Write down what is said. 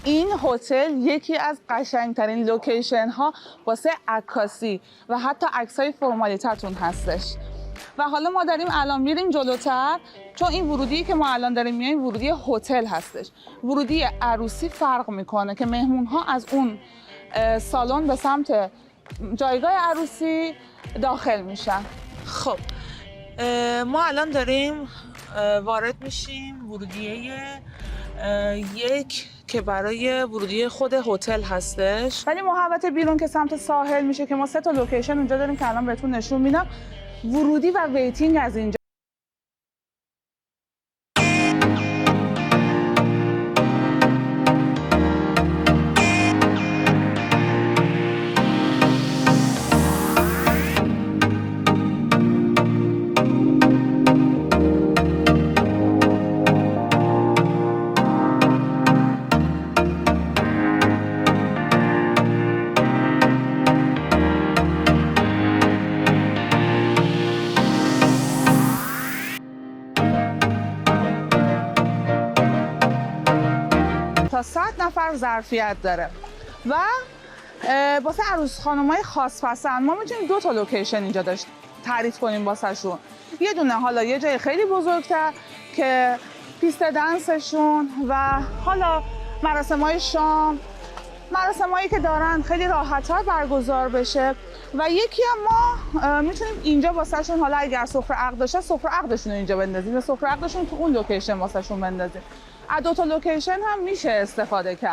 این هتل یکی از قشنگترین لوکیشن ها واسه عکاسی و حتی عکسای فرمالیتتون هستش. و حالا ما داریم الان میریم جلوتر، چون این ورودی که ما الان داریم میایم ورودی هتل هستش. ورودی عروسی فرق میکنه که مهمون ها از اون سالن به سمت جایگاه عروسی داخل میشن. خب ما الان داریم وارد میشیم ورودیه یک که برای ورودی خود هتل هستش. ولی محوطه بیرون که سمت ساحل میشه که ما 3 تا لوکیشن اونجا داریم که الان بهتون نشون میدم. ورودی و ویتینگ از اینجا. تا 100 نفر ظرفیت داره و واسه عروس خانمای خاص پسند ما میتونیم 2 تا لوکیشن اینجا تعریف کنیم واسهشون. یه دونه حالا یه جای خیلی بزرگتر که پیست دنسشون و حالا مراسم‌های شام، مراسم‌هایی که دارن خیلی راحت‌تر برگزار بشه. و یکی هم ما میتونیم اینجا واسهشون، حالا اگر سفره عقد داشته سفره عقدشون رو اینجا بندازیم و سفره عقدشون تو اون لوکیشن واسهشون بندازیم. از 2 تا لوکیشن هم میشه استفاده کرد.